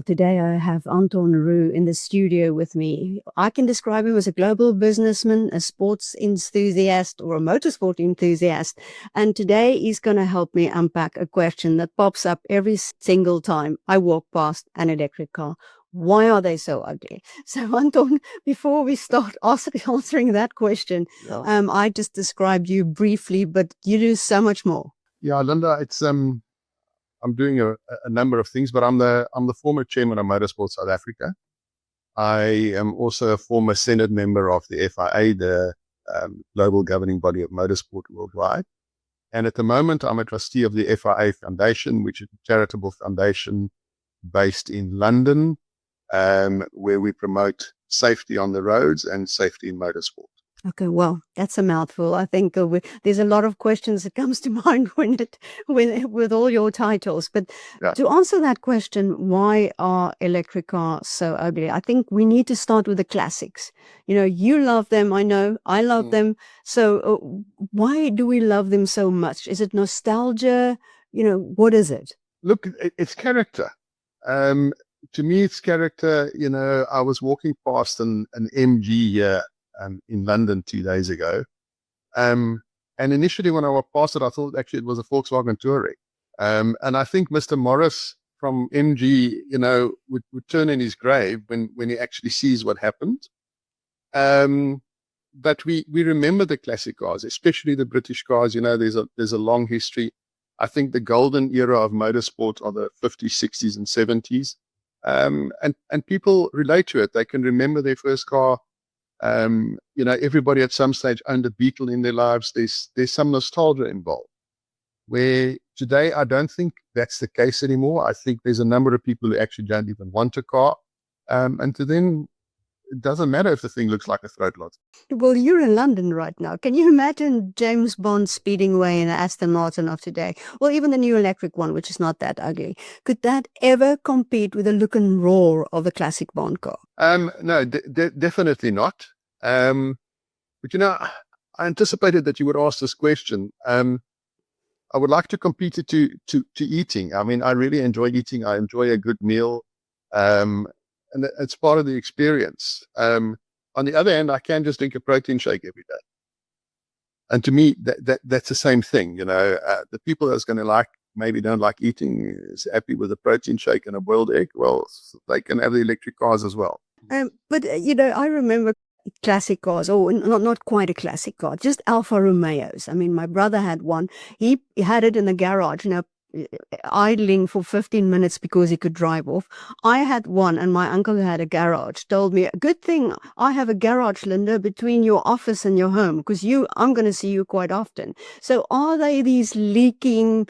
Well, today I have Anton Roux in the studio with me. I can describe him as a global businessman, a sports enthusiast, or a motorsport enthusiast. And today he's going to help me unpack a question that pops up every single time I walk past an electric car. Why are they so ugly? So, Anton, before we start answering that question, I just described you briefly, but you do so much more. Yeah, Linda, it's I'm doing a number of things, but I'm the former chairman of Motorsport South Africa. I am also a former Senate member of the FIA, the global governing body of motorsport worldwide. And at the moment, I'm a trustee of the FIA Foundation, which is a charitable foundation based in London, where we promote safety on the roads and safety in motorsport. Okay, well, that's a mouthful. I think there's a lot of questions that comes to mind with all your titles. But to answer that question, why are electric cars so ugly? I think we need to start with the classics. You know, you love them. I know I love them. So why do we love them so much? Is it nostalgia? You know, what is it? Look, it's character. To me, it's character. You know, I was walking past an MG here in London 2 days ago. And initially when I walked past it, I thought actually it was a Volkswagen Touareg. And I think Mr. Morris from MG, you know, would turn in his grave when he actually sees what happened. But we remember the classic cars, especially the British cars. You know, there's a long history. I think the golden era of motorsport are the 50s, 60s, and 70s. And people relate to it. They can remember their first car. You know, everybody at some stage owned a Beetle in their lives. There's some nostalgia involved. Where today, I don't think that's the case anymore. I think there's a number of people who actually don't even want a car. And to them, it doesn't matter if the thing looks like a throat lot. Well, you're in London right now. Can you imagine James Bond speeding away in an Aston Martin of today? Well, even the new electric one, which is not that ugly. Could that ever compete with the look and roar of a classic Bond car? No, definitely not. But, you know, I anticipated that you would ask this question. I would like to compete it to eating. I mean, I really enjoy eating. I enjoy a good meal. And it's part of the experience. On the other hand, I can just drink a protein shake every day. And to me, that's the same thing. You know, the people that's going to maybe don't like eating, is happy with a protein shake and a boiled egg. Well, they can have the electric cars as well. But, you know, I remember classic cars, or not quite a classic car, just Alfa Romeos. I mean, my brother had one. He had it in the garage, you know, idling for 15 minutes because he could drive off. I had one, and my uncle who had a garage told me, good thing I have a garage, Linda, between your office and your home, because I'm going to see you quite often. So are they these leaking,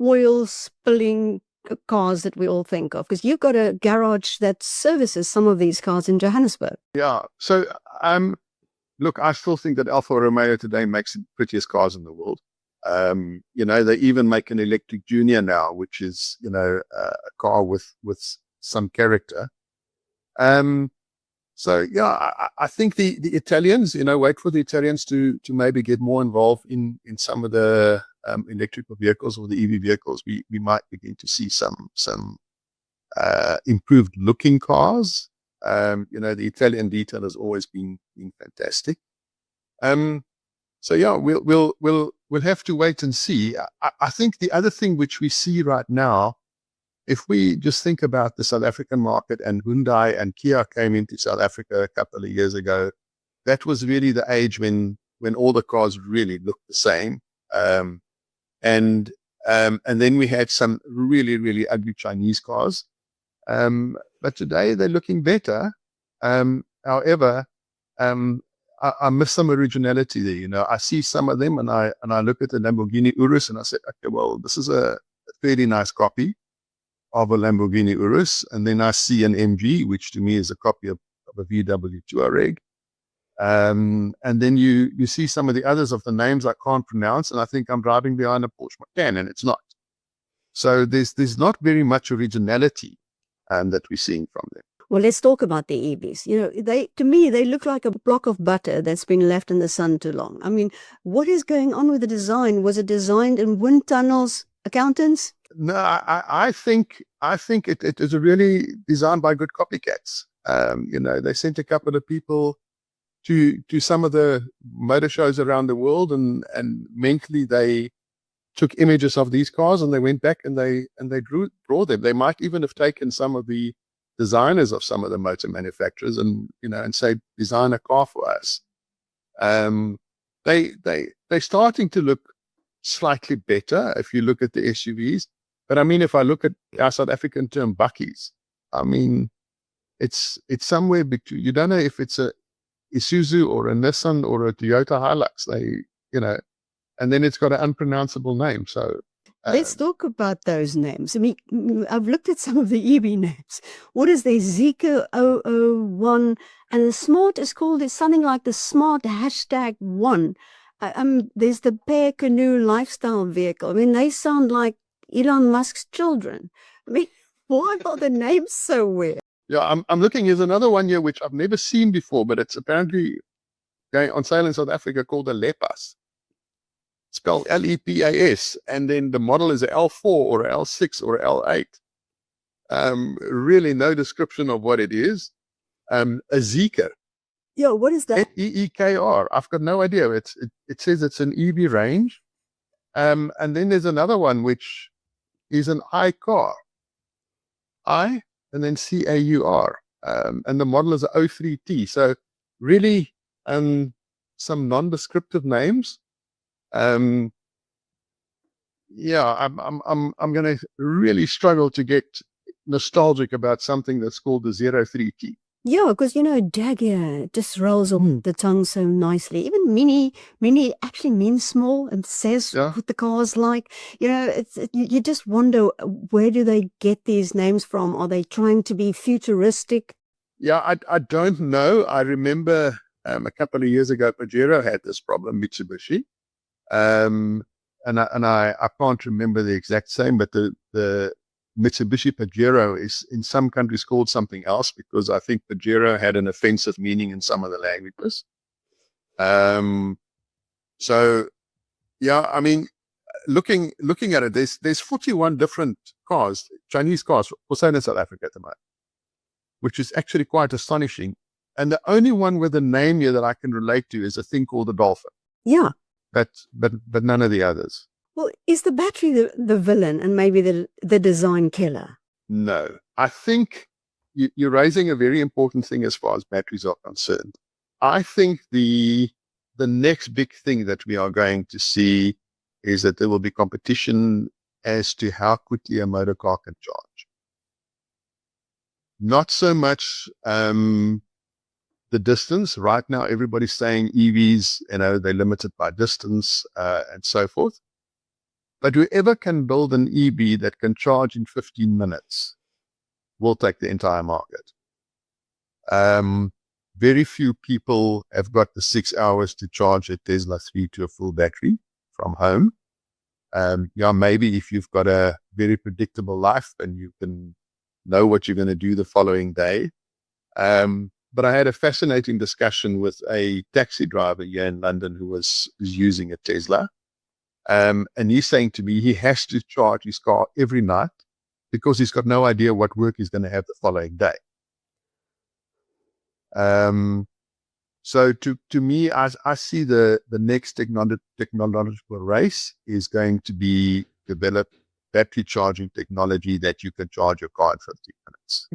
oil spilling cars that we all think of? Because you've got a garage that services some of these cars in Johannesburg. Yeah. So, look, I still think that Alfa Romeo today makes the prettiest cars in the world. You know, they even make an electric Junior now, which is, you know, a car with some character. So yeah, I think the Italians, you know, wait for the Italians to maybe get more involved in some of the electrical vehicles or the EV vehicles. We might begin to see some improved looking cars. You know, the Italian detail has always been fantastic. So yeah, we'll have to wait and see. I think the other thing which we see right now, if we just think about the South African market, and Hyundai and Kia came into South Africa a couple of years ago, that was really the age when all the cars really looked the same. And then we had some really, really ugly Chinese cars. But today they're looking better. However, I miss some originality there. You know, I see some of them, and I look at the Lamborghini Urus, and I say, okay, well, this is a fairly nice copy of a Lamborghini Urus. And then I see an MG, which to me is a copy of a VW Touareg. And then you see some of the others of the names I can't pronounce, and I think I'm driving behind a Porsche Macan, and it's not. So there's not very much originality that we're seeing from them. Well, let's talk about the EVs. You know, to me, they look like a block of butter that's been left in the sun too long. I mean, what is going on with the design? Was it designed in wind tunnels, accountants? No, I think I think it is really designed by good copycats. They sent a couple of people to some of the motor shows around the world, and mentally they took images of these cars and they went back and they draw them. They might even have taken some of the designers of some of the motor manufacturers and say, design a car for us. They're starting to look slightly better if you look at the SUVs. But I mean, if I look at our South African term buckies, I mean, it's somewhere between, you don't know if it's a Isuzu or a Nissan or a Toyota Hilux. And then it's got an unpronounceable name. So let's talk about those names. I mean, I've looked at some of the EV names. What is there? Zika 001, and the Smart is called something like the Smart #1. There's the Pear Canoe lifestyle vehicle. I mean, they sound like Elon Musk's children. I mean, why are the names so weird? Yeah, I'm looking. Here's another one here which I've never seen before, but it's apparently going on sale in South Africa, called a Lepas. Spelled Lepas, and then the model is a L4 or a L6 or a L8. Really no description of what it is. A Zeekr. Yeah, what is that? Zeekr. I've got no idea. It says it's an EV range. And then there's another one which is an iCar. I and then CAUR. And the model is a 03T. So really some non-descriptive names. I'm going to really struggle to get nostalgic about something that's called the 03T. Yeah, because Dagia just rolls off the tongue so nicely. Even mini actually means small and says what the car's like. You just wonder, where do they get these names from? Are they trying to be futuristic? Yeah, I don't know. I remember a couple of years ago, Pajero had this problem, Mitsubishi. And I can't remember the exact same, but the Mitsubishi Pajero is in some countries called something else, because I think Pajero had an offensive meaning in some of the languages. So yeah, I mean, looking at it, there's 41 different cars, Chinese cars, for sale in South Africa at the moment, which is actually quite astonishing. And the only one with a name here that I can relate to is a thing called the Dolphin. Yeah. But none of the others. Well, is the battery the villain and maybe the design killer? No. I think you're raising a very important thing as far as batteries are concerned. I think the next big thing that we are going to see is that there will be competition as to how quickly a motor car can charge. Not so much the distance. Right now, everybody's saying EVs, they're limited by distance and so forth. But whoever can build an EV that can charge in 15 minutes will take the entire market. Very few people have got the 6 hours to charge a Tesla 3 to a full battery from home. Maybe if you've got a very predictable life and you can know what you're going to do the following day. But I had a fascinating discussion with a taxi driver here in London who was using a Tesla. And he's saying to me he has to charge his car every night because he's got no idea what work he's going to have the following day. So to me, I see the next technological race is going to be develop battery charging technology that you can charge your car in 15 minutes.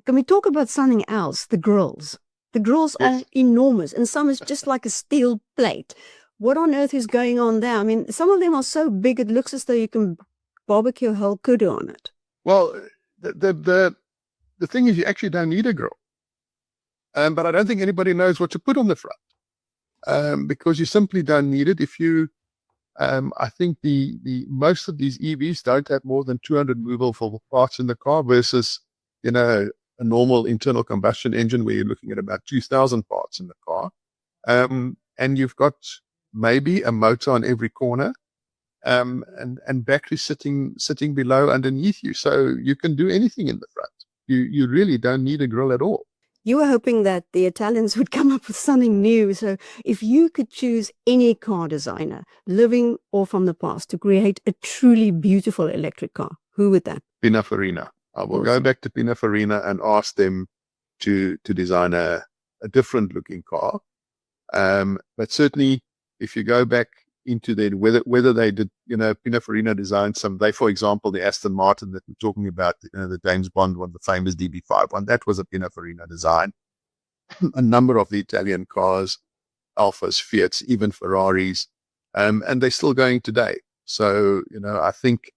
Can we talk about something else? The grills. The grills are enormous, and some is just like a steel plate. What on earth is going on there? I mean, some of them are so big it looks as though you can barbecue a whole kudu on it. Well, the thing is, you actually don't need a grill. But I don't think anybody knows what to put on the front, because you simply don't need it. If you, I think the most of these EVs don't have more than 200 movable parts in the car versus, a normal internal combustion engine where you're looking at about 2,000 parts in the car. And you've got maybe a motor on every corner, and batteries sitting below underneath you. So you can do anything in the front. You really don't need a grill at all. You were hoping that the Italians would come up with something new. So if you could choose any car designer, living or from the past, to create a truly beautiful electric car, who would that? Pininfarina. I will go back to Pininfarina and ask them to design a different looking car. But certainly, if you go back into that, whether they did, Pininfarina designed for example, the Aston Martin that we're talking about, the James Bond one, the famous DB5 one, that was a Pininfarina design. A number of the Italian cars, Alfas, Fiats, even Ferraris, and they're still going today. So, I think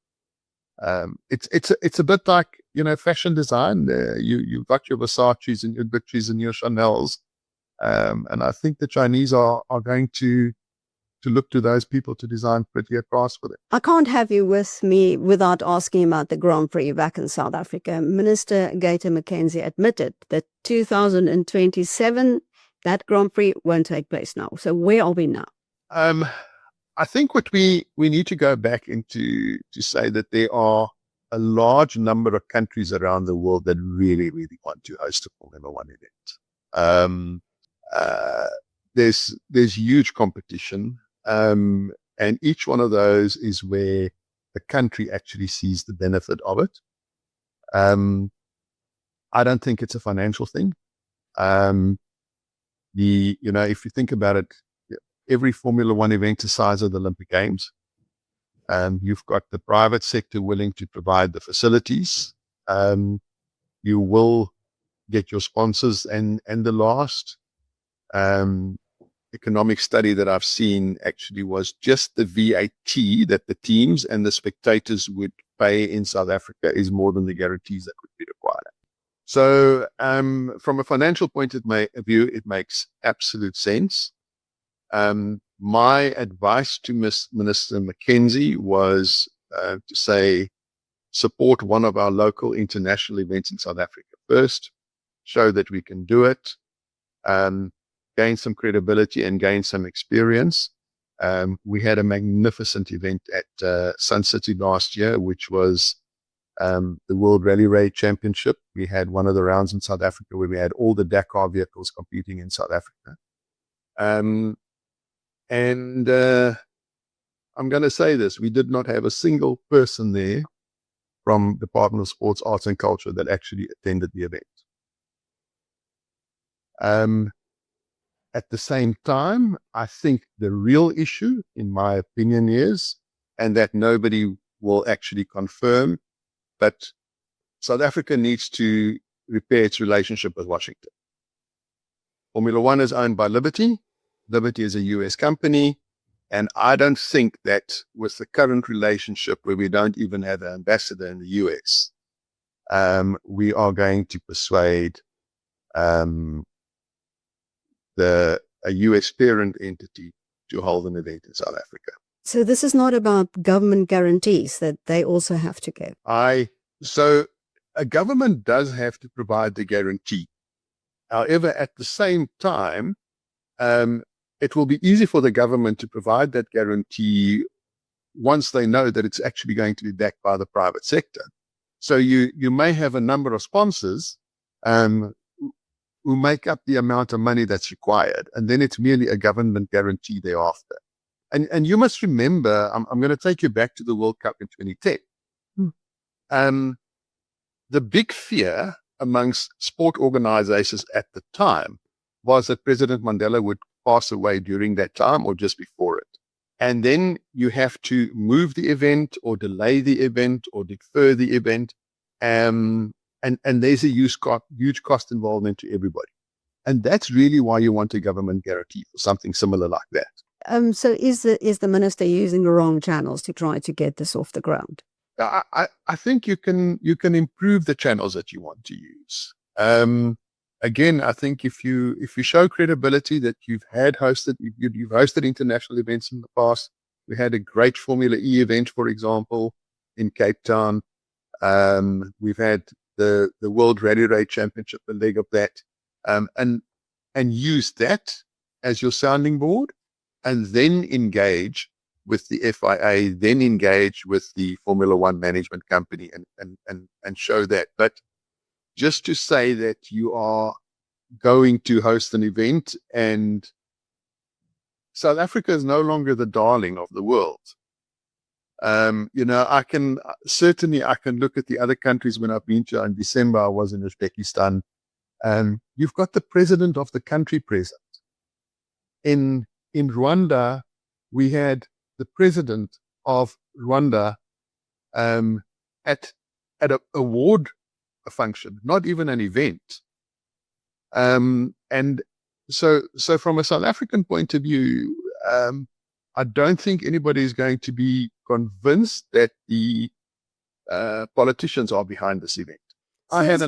it's a bit like, fashion design. You've got your Versace's and your Gucci's and your Chanel's. And I think the Chinese are going to look to those people to design prettier cars for them. I can't have you with me without asking about the Grand Prix back in South Africa. Minister Gayton McKenzie admitted that 2027, that Grand Prix won't take place now. So where are we now? I think what we need to go back into to say that there are a large number of countries around the world that really, really want to host a Formula One event. There's huge competition, and each one of those is where the country actually sees the benefit of it. I don't think it's a financial thing. If you think about it, every Formula One event is the size of the Olympic Games. You've got the private sector willing to provide the facilities. You will get your sponsors, and the last economic study that I've seen actually was just the VAT that the teams and the spectators would pay in South Africa is more than the guarantees that would be required. So from a financial point of view, it makes absolute sense. My advice to Minister McKenzie was to say, support one of our local international events in South Africa first, show that we can do it, gain some credibility and gain some experience. We had a magnificent event at Sun City last year, which was the World Rally Raid Championship. We had one of the rounds in South Africa where we had all the Dakar vehicles competing in South Africa. And I'm going to say this, we did not have a single person there from Department of Sports, Arts and Culture that actually attended the event. At the same time, I think the real issue, in my opinion, is, and that nobody will actually confirm, but South Africa needs to repair its relationship with Washington. Formula One is owned by Liberty. Liberty is a US company. And I don't think that with the current relationship where we don't even have an ambassador in the US, we are going to persuade a US parent entity to hold an event in South Africa. So this is not about government guarantees that they also have to give. So a government does have to provide the guarantee. However, at the same time, it will be easy for the government to provide that guarantee once they know that it's actually going to be backed by the private sector. So you may have a number of sponsors who make up the amount of money that's required, and then it's merely a government guarantee thereafter. And you must remember, I'm going to take you back to the World Cup in 2010. The big fear amongst sport organizations at the time was that President Mandela would pass away during that time or just before it. And then you have to move the event or delay the event or defer the event. And there's a huge cost involvement to everybody. And that's really why you want a government guarantee for something similar like that. So is the minister using the wrong channels to try to get this off the ground? I think you can improve the channels that you want to use. Again, I think if you show credibility that you've hosted international events in the past. We had a great Formula E event, for example, in Cape Town. We've had the World Rally Raid Championship, the leg of that, and use that as your sounding board, and then engage with the FIA, then engage with the Formula One management company and show that. But just to say that you are going to host an event, and South Africa is no longer the darling of the world. I can look at the other countries when I've been to. In December, I was in Uzbekistan. You've got the president of the country present. In Rwanda, we had the president of Rwanda at an award function, not even an event. And so from a South African point of view, I don't think anybody is going to be convinced that the politicians are behind this event. I had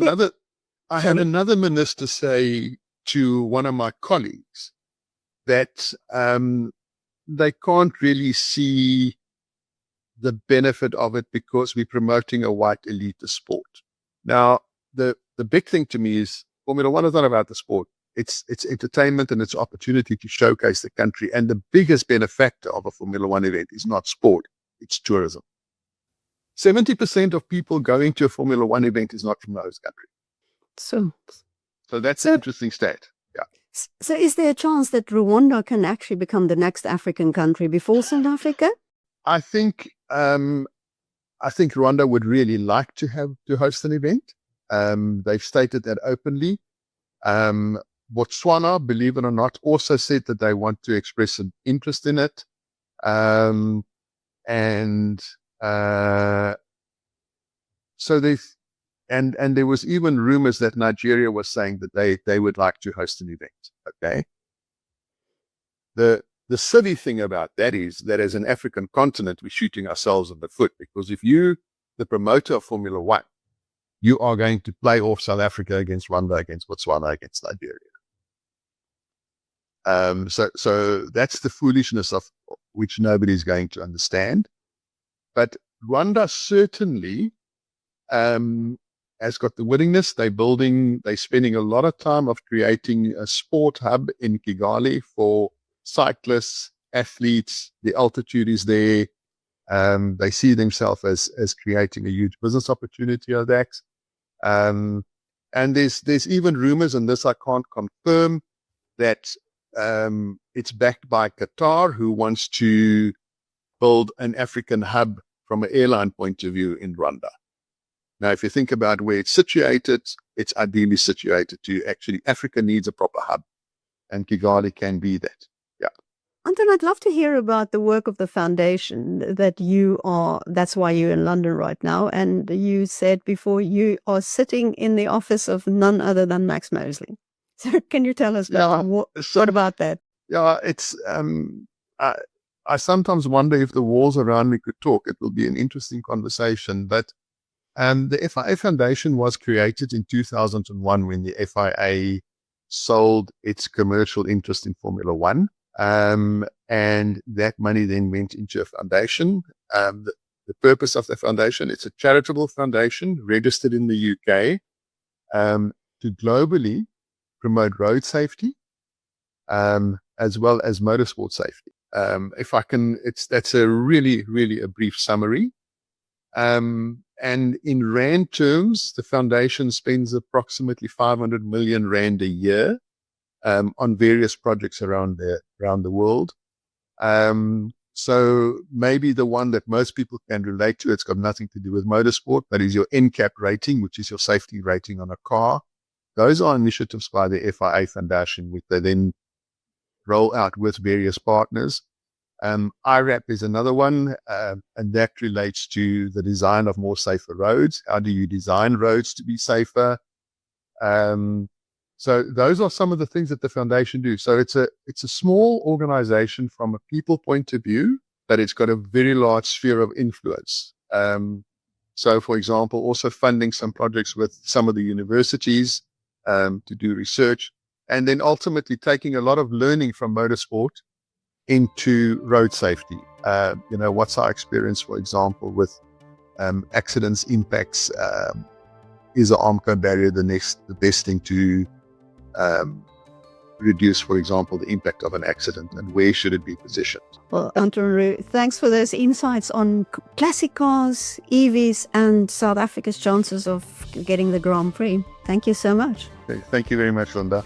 another minister say to one of my colleagues that they can't really see the benefit of it because we're promoting a white elitist sport. Now, the big thing to me is Formula One is not about the sport. It's entertainment and it's opportunity to showcase the country. And the biggest benefactor of a Formula One event is not sport, it's tourism. 70% of people going to a Formula One event is not from those countries. So that's an interesting stat. Yeah. So is there a chance that Rwanda can actually become the next African country before South Africa? I think Rwanda would really like to host an event. They've stated that openly. Botswana, believe it or not, also said that they want to express an interest in it. So there was even rumors that Nigeria was saying that they would like to host an event. Okay. The silly thing about that is that as an African continent, we're shooting ourselves in the foot, because if you, the promoter of Formula One, you are going to play off South Africa against Rwanda, against Botswana, against Nigeria. So that's the foolishness of which nobody is going to understand. But Rwanda certainly has got the willingness. They're spending a lot of time of creating a sport hub in Kigali for cyclists, athletes. The altitude is there. They see themselves as creating a huge business opportunity of that. And there's even rumors, and this I can't confirm, that it's backed by Qatar, who wants to build an African hub from an airline point of view in Rwanda. Now, if you think about where it's situated, it's ideally situated to actually, Africa needs a proper hub, and Kigali can be that. Yeah. Anton, I'd love to hear about the work of the foundation that's why you're in London right now. And you said before you are sitting in the office of none other than Max Mosley. So can you tell us what about that? Yeah, it's, I sometimes wonder if the walls around me could talk. It will be an interesting conversation. But the FIA Foundation was created in 2001 when the FIA sold its commercial interest in Formula One. And that money then went into a foundation. The purpose of the foundation, it's a charitable foundation registered in the UK to globally promote road safety as well as motorsport safety. If I can, that's a really, really a brief summary. And in Rand terms, the foundation spends approximately 500 million Rand a year on various projects around the world. So maybe the one that most people can relate to, it's got nothing to do with motorsport, but is your NCAP rating, which is your safety rating on a car. Those are initiatives by the FIA Foundation, which they then roll out with various partners. IRAP is another one, and that relates to the design of more safer roads. How do you design roads to be safer? So those are some of the things that the foundation do. So it's a small organization from a people point of view, but it's got a very large sphere of influence. So, for example, also funding some projects with some of the universities to do research, and then ultimately taking a lot of learning from motorsport into road safety. What's our experience, for example, with accidents, impacts? Is an Armco barrier the best thing to reduce, for example, the impact of an accident, and where should it be positioned? Well, Anton Roux, thanks for those insights on classic cars, EVs, and South Africa's chances of getting the Grand Prix. Thank you so much. Okay, thank you very much, Linda.